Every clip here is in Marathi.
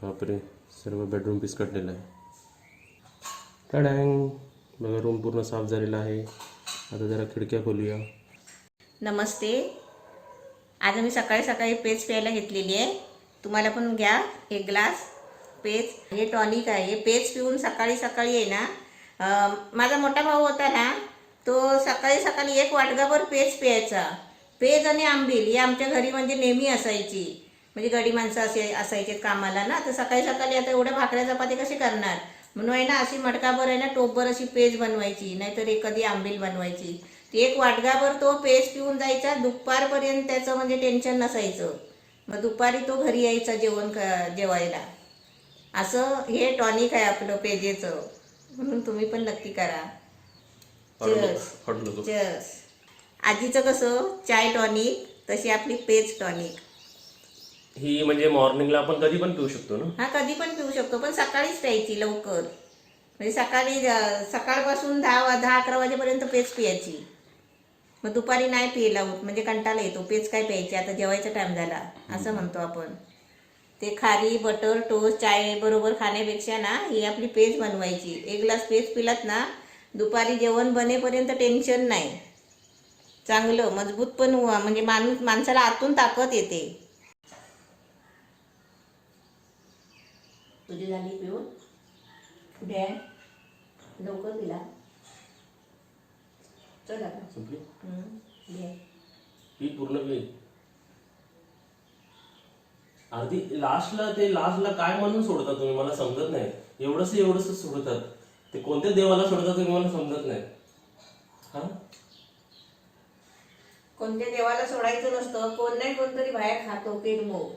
बापरे, सर्व बेडरूम पिसकटलेलं आहे. टँग, बघा रूम पूर्ण साफ झालेला आहे. आता जरा खिडक्या खोलूया. नमस्ते. आज मी सकाळी सकाळी पेज प्यायला घेतलेली आहे. तुम्हाला पण घ्या एक ग्लास पेज. हे टॉनिक आहे. हे पेज पिऊन सकाळी सकाळी आहे ना, माझा मोठा भाऊ होता ना, तो सकाळी सकाळी एक वाटगाभर पेज प्यायचा. पेज आणि आंबील ही आमच्या घरी म्हणजे नेहमी असायची. म्हणजे गडी माणसं असायचे कामाला ना, तर सकाळी सकाळी आता एवढ्या भाकऱ्या चपाती कशी करणार म्हणून आहे ना, अशी मटकाभर आहे ना, टोपभर अशी पेज बनवायची, नाहीतर एखादी आंबील बनवायची. ती एक वाटगाभर तो पेज पिऊन जायचा. दुपारपर्यंत त्याचं म्हणजे टेन्शन नसायचं. मग दुपारी तो घरी यायचा जेवायला. असं हे टॉनिक आहे आपलं पेजेचं, म्हणून तुम्ही पण नक्की करा. चर्स. आजीचं कसं चाय टॉनिक, तशी आपली पेज टॉनिक. ही म्हणजे मॉर्निंगला आपण कधी पण पिऊ शकतो ना? हा, कधी पण पिऊ शकतो, पण सकाळीच प्यायची लवकर. म्हणजे सकाळपासून 10-11 वाजेपर्यंत पेज पियायची. मग दुपारी नाही पियला होत, म्हणजे कंटाळा येतो. पेज काय प्यायची, आता जेवायचा टाइम झाला असं म्हणतो आपण. ते खारी बटर टोस्ट चाय बरोबर खाण्यापेक्षा ना, ही आपली पेज बनवायची. एक ग्लास पेज पिलात ना, दुपारी जेवण बनेपर्यंत टेन्शन नाही. चांगलं मजबूत पण म्हणजे माणसाला आतून ताकद येते. तुझी झाली पिऊन? कुठे आहे? लवकर दिला. चल आता. ही पूर्ण पी. अर्धी लास्टला काय म्हणून सोडता तुम्ही, मला समजत नाही. एवढंच सोडतात ते. कोणत्या देवाला सोडतात तुम्ही, मला समजत नाही. हा, कोणत्या देवाला सोडायचं नसतं. कोण नाही कोणतरी बाहेर खातो किडमूग.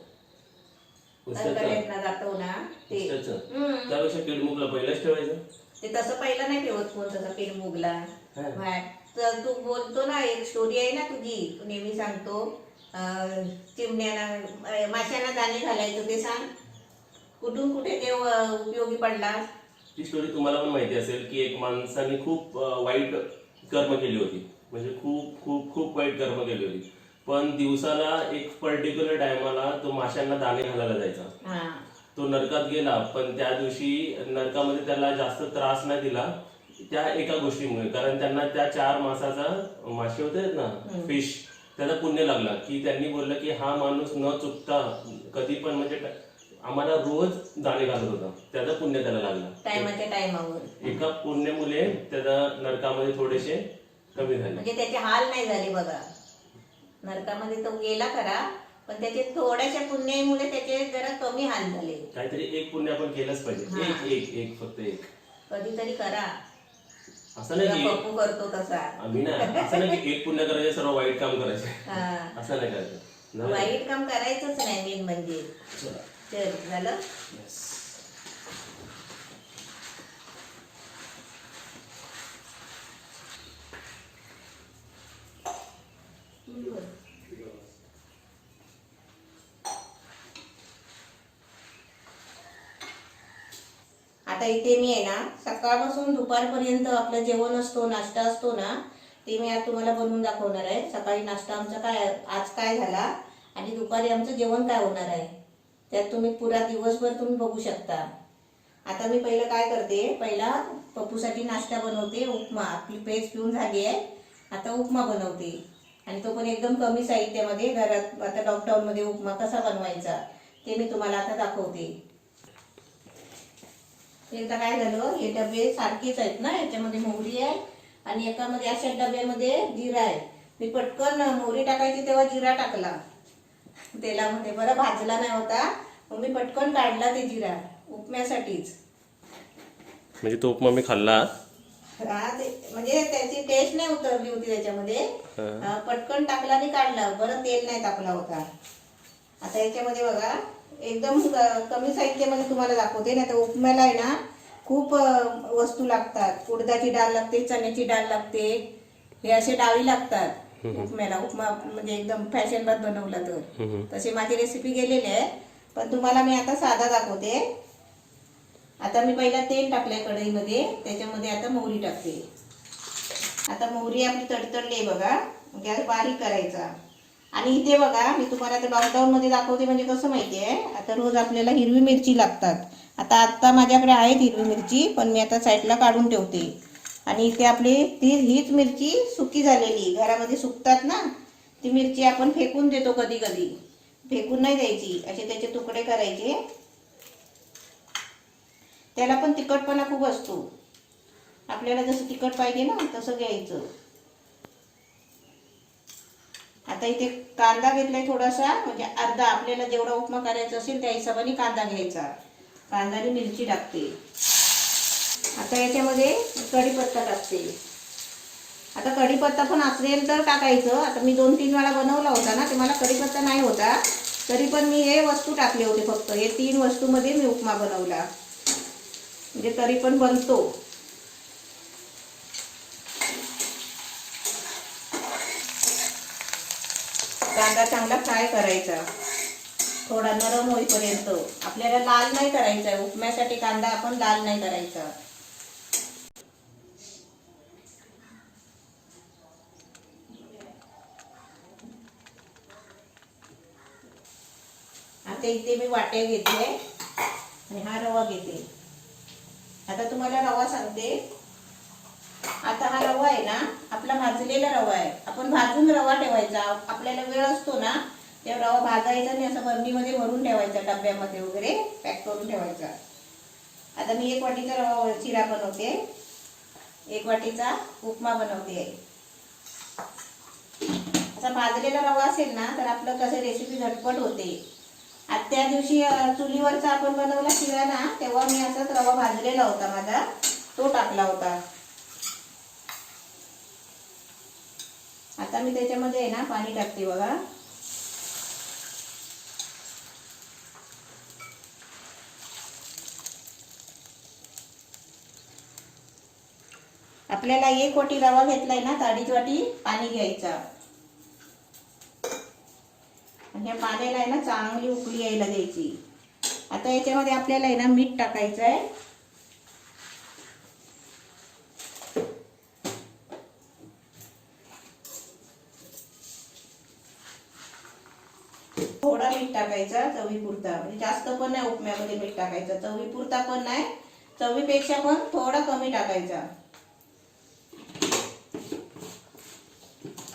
जातो ना ते. त्यापेक्षा किडमुगला पहिलाच ठेवायचं. ते तसं पहिलं नाही ठेवत कोण तसं किडमुगला बाहेर. तर तू बोलतो ना, एक स्टोरी आहे ना तुझी, तू नेहमी सांगतो चिमण्याला माशांना दाणे घालायचं, ते सांग. कुठून कुठे देव उपयोगी पडला. ती स्टोरी तुम्हाला पण माहिती असेल की एक माणसाने खूप वाईट कर्म केली होती. म्हणजे खूप खूप खूप वाईट कर्म केली होती. पण दिवसाला एक पर्टिक्युलर टायमाला तो माशांना दाणे घालायला जायचा. तो नरकात गेला, पण त्या दिवशी नरकामध्ये त्याला जास्त त्रास नाही दिला त्या एका गोष्टीमुळे. कारण त्यांना त्या 4 मासाचा मासे होते ना, फिश, त्याचा पुण्य लागला. की त्यांनी बोललं की हा माणूस न चुकता कधी पण म्हणजे आम्हाला रोज दाणे घालत होता, त्याचा पुण्य त्याला लागला. टायमाच्या टायमावर एका पुण्यामुळे त्याचा नरकामध्ये थोडेसे कमी झाले. म्हणजे त्याचे हाल नाही झाले बघा. नरकामध्ये तो गेला खरा, पण त्याचे थोड्याशा पुण्यामुळे त्याचे जरा कमी हाल झाले. काहीतरी एक पुण्य आपण केलंच पाहिजे. एक फक्त एक कधीतरी करा. असं नाही की पप्पू करतो तसा. आम्ही नाही, असं नाही की एक पुण्य करायचे सर्व वाईट काम करायचे, असं नाही करायचं. वाईट काम करायचंच नाही मेन म्हणजे. चल झालं. आता इथे मी आहे ना, सकाळपासून दुपारपर्यंत आपलं जेवण असतो, नाश्ता असतो ना, ते मी आज तुम्हाला बनवून दाखवणार आहे. सकाळी नाश्ता आमचा आज काय झाला आणि दुपारी आमचं जेवण काय होणार आहे, त्यात तुम्ही पुरा दिवसभर तुम्ही बघू शकता. आता मी पहिलं काय करते, पहिला पप्पूसाठी नाश्ता बनवते. उपमा. आपली पेज पिऊन झाली आहे, आता उपमा बनवते. आणि तो पण एकदम कमी साहित्यामध्ये घरात. आता लॉकडाऊनमध्ये उपमा कसा बनवायचा ते मी तुम्हाला आता दाखवते. एकदा काय झालं, हे डबे सारखेच आहेत ना, याच्यामध्ये मोहरी आहे आणि एकामध्ये अशा डब्यामध्ये जिरा आहे. मी पटकन मोहरी टाकायची तेव्हा जिरा टाकला तेलामध्ये. बरं भाजला नाही होता, मग मी पटकन काढला ते जिरा उपम्यासाठीच. म्हणजे तो उपमा मी खाल्ला. म्हणजे त्याची टेस्ट नाही उतरली होती त्याच्यामध्ये. पटकन टाकला आणि काढला. बरं तेल नाही टाकला होता. आता याच्यामध्ये बघा, एकदम कमी साहित्यामध्ये तुम्हाला दाखवते ना. तर उपम्याला आहे ना खूप वस्तू लागतात. उडदाची डाळ लागते, चण्याची डाळ लागते, हे असे डाळी लागतात उपम्याला. उपमा म्हणजे एकदम फॅशन भात बनवला तर तसे माझी रेसिपी गेलेली आहे, पण तुम्हाला मी आता साधा दाखवते. आता मी पहिला तेल टाकलंय कढईमध्ये, त्याच्यामध्ये आता मोहरी टाकते. आता मोहरी आपली तडतडली बघा. गॅस बारीक करायचा आणि इथे बघा मी तुम्हाला आता लॉकडाऊनमध्ये दाखवते म्हणजे कसं माहिती आहे, आता रोज आपल्याला हिरवी मिरची लागतात. आता माझ्याकडे आहेत हिरवी मिरची, पण मी आता साईडला काढून ठेवते. आणि इथे आपली हीच मिरची सुकी झालेली घरामध्ये सुकतात ना, ती मिरची आपण फेकून देतो कधी कधी. फेकून नाही द्यायची, असे त्याचे तुकडे करायचे. त्याला पण तिखटपणा खूप असतो, आपल्याला जसं तिखट पाहिजे ना तसं घ्यायचं. आता इथे कांदा घेतलाय थोडासा, म्हणजे अर्धा, आपल्याला जेवढा उपमा करायचा असेल त्या हिशोबाने कांदा घ्यायचा. कांदा आणि मिरची टाकते. आता याच्यामध्ये कढीपत्ता टाकते. आता कढीपत्ता पण असेल तर टाकायचं. आता मी 2-3 वेळा बनवला होता ना, ते मला कढीपत्ता नाही होता, तरी पण मी हे वस्तू टाकले होते. फक्त हे 3 वस्तूमध्ये मी उपमा बनवला, म्हणजे तरी पण बनतो. कांदा चांगला फ्राय करायचा, थोडा नरम होईपर्यंत. आपल्याला लाल नाही करायचा आहे उपम्यासाठी, कांदा आपण लाल नाही करायचा. आता इथे मी वाटे घेतले आणि हा रवा घेते. आता तुम्हाला रवा सांगते. आता हा रवा आहे ना, आपला भाजलेला रवा आहे. आपण भाजून रवा ठेवायचा, आपल्याला वेळ असतो ना तेव्हा रवा भाजायचा आणि असं बरणीमध्ये भरून ठेवायचा, डब्यामध्ये वगैरे पॅक करून ठेवायचा. आता मी 1 वाटीचा रवा शिरा बनवते, 1 वाटीचा उपमा बनवते. असा भाजलेला रवा असेल ना तर आपलं कसं रेसिपी झटपट होते. आता त्या दिवशी चुलीवरचा आपण बनवला शिरा ना, तेव्हा मी असाच रवा भाजलेला होता माझा, तो टाकला होता. आता मी त्याच्यामध्ये आहे ना पाणी टाकते बघा. आपल्याला 1 वाटी रवा घेतलाय ना, 2.5 वाटी पाणी घ्यायचा. आणि या पाण्याला आहे ना चांगली उकळी यायला द्यायची. आता याच्यामध्ये आपल्याला आहे ना मीठ टाकायचं आहे. थोडा मीठ टाकायचा चवीपुरता, म्हणजे जास्त पण नाही उपम्यामध्ये मीठ टाकायचं, चवीपुरता पण नाही, चवीपेक्षा पण थोडा कमी टाकायचा.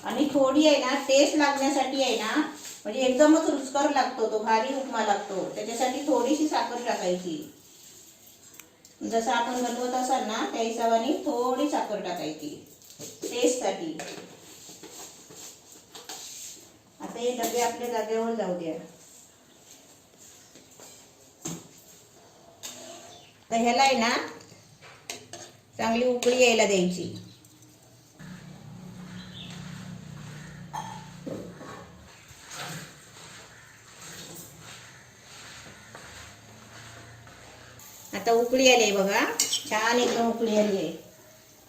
आणि थोडी आहे ना टेस्ट लागण्यासाठी आहे ना, म्हणजे एकदमच रुचकर लागतो तो, भारी उपमा लागतो, त्याच्यासाठी थोडीशी साखर टाकायची. जसं आपण बनवत असाल ना त्या हिशोबाने थोडी साखर टाकायची टेस्टसाठी. आता हे डबे आपल्या जागेवर जाऊ द्या. तर ह्याला आहे ना चांगली उकळी यायला द्यायची. आता उकळी आली आहे बघा, छान एकदम उकळी आली आहे.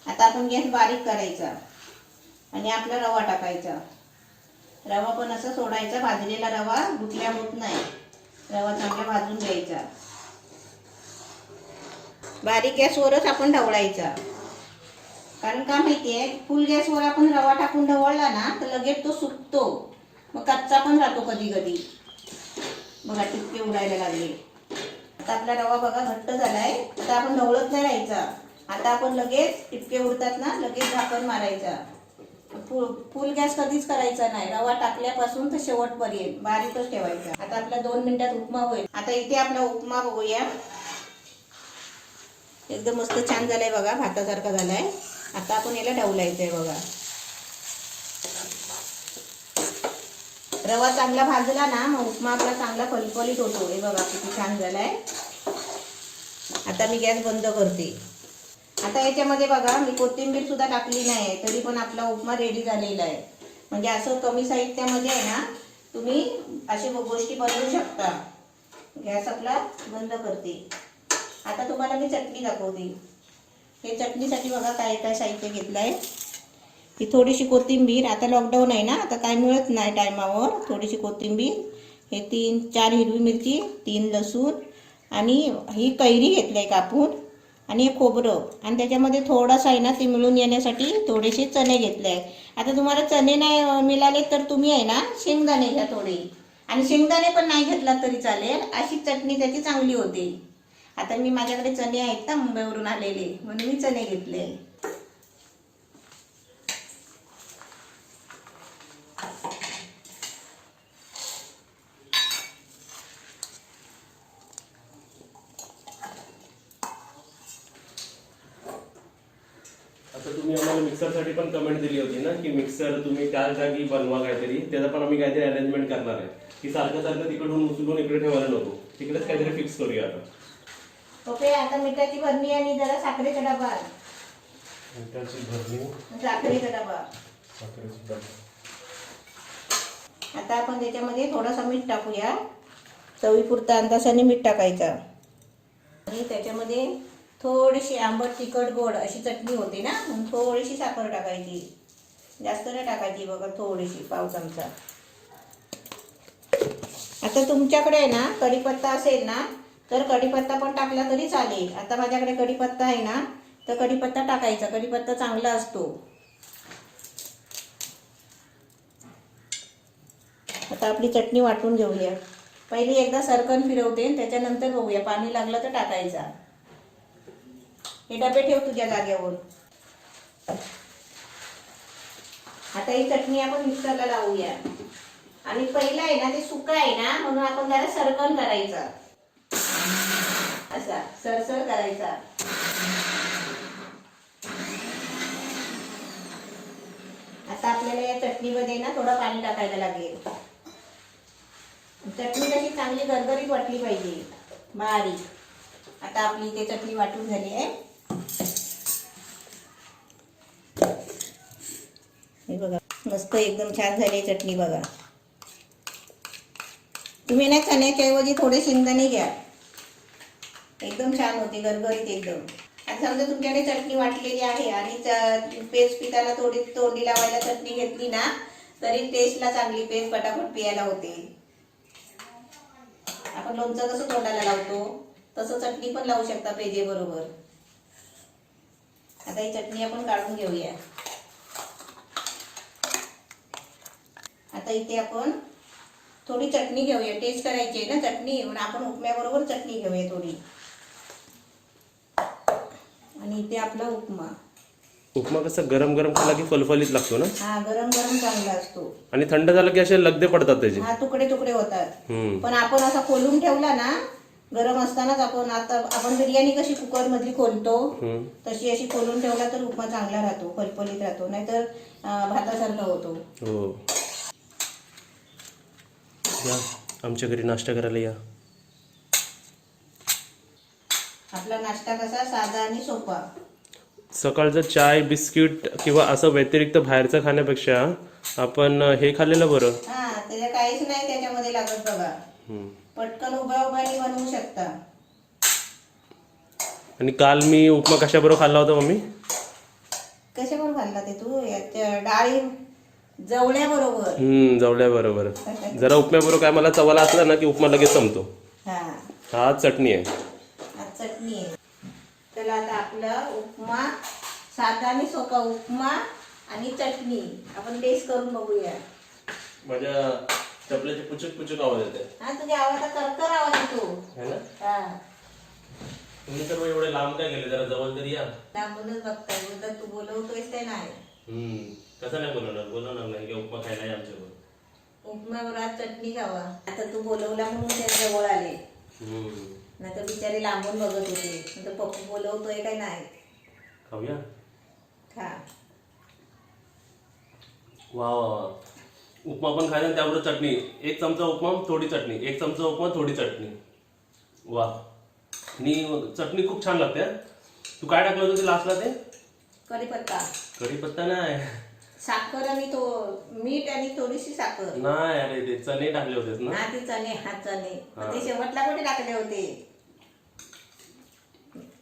आता आपण गॅस बारीक करायचा आणि आपला रवा टाकायचा. रवा पण असं सोडायचा, भाजलेला रवा गुटल्या होत नाही, रवा चांगला भाजून घ्यायचा. बारीक गॅसवरच आपण ढवळायचा, कारण का माहितीये, फुल गॅसवर आपण रवा टाकून ढवळला ना तर लगेच तो सुकतो, मग कच्चा पण राहतो कधी कधी. बघा टिपके उडायला लागले. आता आपला रवा बघा घट्ट झालाय. आता आपण ढवळत नाही राहायचा. आता आपण लगेच टिपके उडतात ना लगेच झाकण मारायचा. फुल गॅस कधीच करायचा नाही, रवा टाकल्यापासून तर शेवटपर्यंत बारीकच ठेवायचा. आता आपला 2 मिनिटात उपमा होईल. आता इथे आपला उपमा बघूया, एकदम मस्त छान झालाय बघा, भातासारखा झालाय. आता आपण याला ढवलायचंय बघा. रवा चांगला भाजला ना मग उपमा आपला चांगला फलफलीत होतो. हे बघा किती छान झालाय. आता मी गॅस बंद करते. आता याच्यामध्ये बघा मी कोथिंबीर सुद्धा टाकली नाही, तरी पण आपला उपमा रेडी झालेला आहे. म्हणजे असं कमी साहित्यामध्ये आहे ना तुम्ही अशी गोष्टी बनवू शकता. गॅस आपला बंद करते. आता तुम्हाला मी चटणी दाखवते. हे चटणीसाठी बघा काय काय साहित्य घेतलंय. ही थोडीशी कोथिंबीर, आता लॉकडाऊन आहे ना आता काय मिळत नाही टायमावर. थोडीशी कोथिंबीर, हे 3-4 हिरवी मिरची, 3 लसूण आणि ही कैरी घेतली कापून, आणि हे खोबरं आणि त्याच्यामध्ये थोडासा आहे ना ते मिळून येण्यासाठी थोडेसे चणे घेतले आहे. आता तुम्हाला चणे नाही मिळाले तर तुम्ही आहे ना शेंगदाणे घ्या थोडे, आणि शेंगदाणे पण नाही घेतला तरी चालेल, अशी चटणी त्याची चांगली होते. आता मी माझ्याकडे चणे आहेत ना मुंबईवरून आलेले, म्हणून मी चणे घेतले. आता तुम्ही आम्हाला मिक्सरसाठी पण कमेंट दिली होती ना की मिक्सर तुम्ही त्या जागी बनवा काहीतरी, त्याचा पण आम्ही काहीतरी अरेंजमेंट करणार आहे की सारखं सारखं तिकडून उचलून इकडे ठेवायला नको, तिकडेच काहीतरी फिक्स करूया आता. ओके, आता मिठाची भरणी आणि जरा साखरेचा डबा, मिठाची भरणी, साखरेचा डबा. साखरेची डबा. आता आपण त्याच्यामध्ये थोडासा मीठ टाकूया, चवीपुरता अंदाजाने मीठ टाकायचा, आणि त्याच्यामध्ये थोडीशी आंबट तिखट गोड अशी चटणी होते ना, म्हणून थोडीशी साखर टाकायची, जास्त नाही टाकायची बघा, थोडीशी पाव चमचा. आता तुमच्याकडे आहे ना कढीपत्ता असेल ना तर कढीपत्ता पण टाकला तरी चालेल. आता माझ्याकडे कढीपत्ता आहे ना तर कढीपत्ता टाकायचा, कढीपत्ता चांगला असतो. आता आपली चटणी वाटून घेऊया. पहिली एकदा सरकन फिरवते, त्याच्यानंतर बघूया पाणी लागलं तर टाकायचा. हे डबे ठेव तुझ्या जागेवर. आता ही चटणी आपण मिक्सरला लावूया, आणि पहिला आहे ना ते सुका आहे ना म्हणून आपण जरा सरकन करायचा, असा सरसर करायचा. आता आपल्याला या चटणीमध्ये ना थोडं पाणी टाकायला लागेल. चटणी कशी चांगली गरगरीत वाटली पाहिजे, बारीक. आता आपली इथे चटणी वाटून झाली आहे. हे बघा मस्त एकदम छान झाली चटणी बघा. तुम्ही ना चण्याच्या ऐवजी थोडे शेंगदाणे घ्या, एकदम छान होते गरगरीत एकदम. आता समजा तुमच्याकडे चटणी वाटलेली आहे आणि पेस्ट पिठाला थोडी तोंडी लावायला चटणी घेतली ना तरी टेस्टला चांगली पेस्ट पटापट पियाला होते. आपण लोणचं कसं तोंडाला लावतो तसं चटणी पण लावू शकता पेजे बरोबर. आता ही चटणी आपण काढून घेऊया. आता इथे आपण थोडी चटणी घेऊया, टेस्ट करायची आहे ना चटणी, म्हणून आपण उपम्याबरोबर चटणी घेऊया थोडी. आणि इथे आपला उपमा. उपमा कसा गरम गरम खाला की फलफलीत लागतो ना. हा, गरम गरम चांगला असतो, आणि थंड झाला की असे लगदे पडतात त्याचे. हा, तुकडे तुकडे होतात. पण आपण असा खोलून ठेवला ना गरम असतानाच, आपण बिर्याणी कशी कुकर मधली खोलतो तशी अशी खोलून ठेवला तर उपमा चांगला राहतो, फलफलीत राहतो, नाहीतर भातासारखा होतो. हो, या आमच्या घरी नाश्ता करायला या. आपला नाश्ता कसा साधा आणि सोपा. सकाळचं चाय बिस्किट किंवा असं व्यतिरिक्त बाहेरचं खाण्यापेक्षा आपण हे खाल्लेलं बरं. हा, त्याच्या काहीच नाही त्याच्यामध्ये लागत बघा, पटकन उभ्या उभ्याने बनवू शकता. आणि काल मी उपमा कशाबरोबर खाल्ला होता मम्मी? कशा पण खाल्ला ते तू? याच्या डाळी जवळ्या बरोबर. जवळ्या बरोबर. जरा उपम्याबरोबर काय मला चवाला असला ना की उपमा लगेच संपतो. हा चटणी आहे. चटणी आहे. चला आता आपला उपमा, साधा आणि सोपा उपमा आणि चटणी आपण टेस्ट करून बघूया. माझ्या चपल्याचे पुचक पुचक आवाज येते. हा, तुझ्या आवाजात करकर आवाज येतो है ना. हा, तुम्ही तर एवढे लांब काय गेले, जरा जवळ तरी या. लांबूनच बघताय, बोलतात तू बोलवतोयस ते नाही. कसं नाही बोलवणार नाही की उपमा खायला या आमच्याबरोबर. उपम्यावर आज चटणी खावा. आता तू बोलवला म्हणून ते जवळ आले, नाही तर बिचारे लांबून बघत होते, तर पप्पू बोलवतोय काय नाही. खाऊया. खा. वा वा, उपमा पण खायला त्याबरोबर चटणी. एक चमचा उपमा थोडी चटणी, एक चमचा उपमा थोडी चटणी. वा, आणि चटणी खूप छान लागते. तू काय टाकलं होतं ते लास्टला? ते कढीपत्ता. कढीपत्ता नाही, साखर आणि तो मीठ आणि थोडीशी साखर. नाही, अरे ते चणे टाकले होते ना. हा, ते चणे. हा, चणे ते शेवटला कुठे टाकले होते?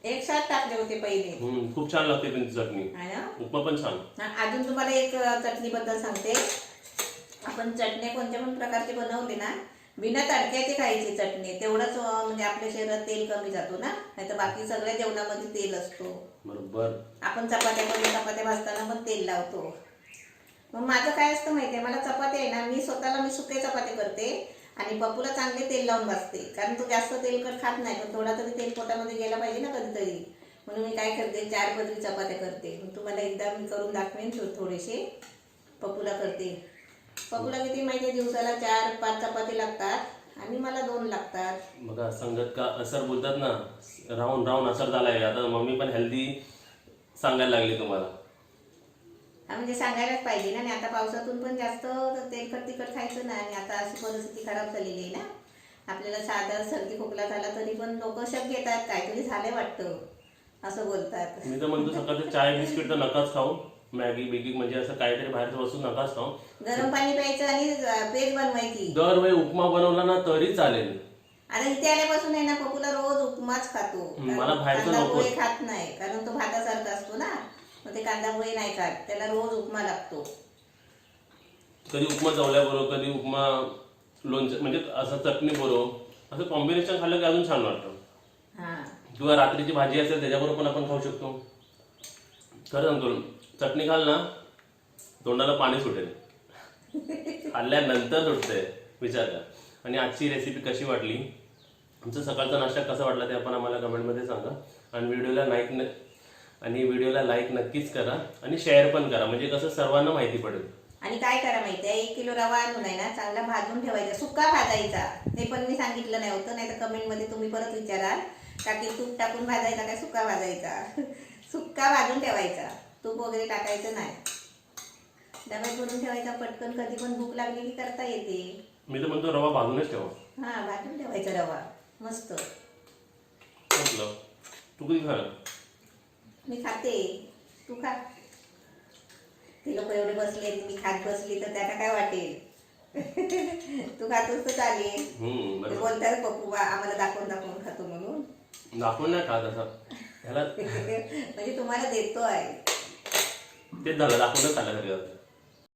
एक साथ टाकले होते पहिले. खूप छान लागते पण चटणी. उपमा पण छान. अजून तुम्हाला एक चटणी बद्दल सांगते. आपण चटण्या कोणत्या पण प्रकारचे बनवले ना बिना तडक्याची खायची चटणी, तेवढंच म्हणजे आपल्या शरीरात तेल कमी जातो ना, नाही तर बाकी सगळ्या जेवणामध्ये तेल असतो. बरोबर. आपण चपात्या भाजताना पण तेल लावतो. मग माझं काय असतं माहितीये, मला चपाती आहे ना, मी सुके चपाती करते आणि पप्पूला चांगले तेल लावून भाजते, कारण तो जास्त तेलकट खात नाही, पण थोडा तरी तेल पोटामध्ये गेला पाहिजे ना कधीतरी. म्हणून मी काय करते, 4 पदरी चपात्या करते. तुम्हाला एकदा मी करून दाखवेन थोडेसे. पप्पूला करते. पप्पूला किती माहिती आहे, दिवसाला 4-5 चपाती लागतात आणि मला 2 लागतात. बघा, संगत का असर बोलतात ना, राहून राहून असर झालाय. आता मम्मी पण हेल्दी सांगायला लागली तुम्हाला. हा म्हणजे सांगायलाच पाहिजे ना. आणि आता पावसातून पण जास्त तेलकट तिखट खायचं नाही. आणि आता अशी परिस्थिती खराब झालेली आहे ना, आपल्याला साधा सर्दी खोकला झाला तरी पण लोक शक घेतात, काहीतरी झालंय वाटतं असं बोलतात. मी तर म्हणतो सकाळचं चाय बिस्किट तर नकाच खाऊ, मॅगी बिगी म्हणजे असं काहीतरी बाहेरचं वस्तू नकाच खाऊ. गरम पाणी प्यायचं आणि पेज बनवायची. दरवेळी उपमा बनवला ना तरी चालेल. आता इथे आल्यापासून आहे ना, पप्पूला रोज उपमाच खातो. मला बाहेरचं कांदा नको. पोहे खात नाही, कारण तो भातासारखा असतो ना, मग ते कांदा पोहे नाही खात, त्याला रोज उपमा लागतो. कधी उपमा जवल्याबरोबर, कधी उपमा लोणचं म्हणजे असं चटणी बरोबर, असं कॉम्बिनेशन खाल्लं की अजून छान वाटतं. हा किंवा रात्रीची भाजी असेल त्याच्याबरोबर पण आपण खाऊ शकतो. खरं सांगतो, चटणी खाल ना तोंडाला पाणी सुटेल. खाल्ल्यानंतर सुटतंय, विचार करा. आणि आजची रेसिपी कशी वाटली, आमचा सकाळचा नाश्ता कसा वाटला ते आपण आम्हाला कमेंटमध्ये सांगा. आणि व्हिडिओला लाईक नक्कीच करा आणि शेअर पण करा, म्हणजे कसं सर्वांना माहिती पडेल. आणि काय करा माहितीये, 1 किलो रवा आणून आहे ना, चांगला भाजून ठेवायचा, सुका भाजायचा. ते पण मी सांगितलं नाही होतं, नाही तर कमेंटमध्ये तुम्ही परत विचाराल का की तूप टाकून भाजायचा काय सुका भाजायचा. सुक्का भाजून ठेवायचा, तूप वगैरे टाकायचं नाही. डब्यात भरून ठेवायचा, पटकन कधी पण भूक लागली की करता येते. मी तर म्हणतो रवा भाजूनच ठेवा. हा, भाजून ठेवायचा रवा मस्त. म्हटलं तू कधी खा. मी खाते, तू खा. ते लोक एवढे बसले, मी खात बसली तर त्याला काय वाटेल. तू खातोस तर चालेल. ते बरोबर. बोलतात पप्पू आम्हाला दाखवून दाखवून खातो म्हणून. दाखवून नाही खात असं ह्याला. म्हणजे तुम्हाला देतोय. तेच झालं, दाखवूनच खाल्ल्यासारखं.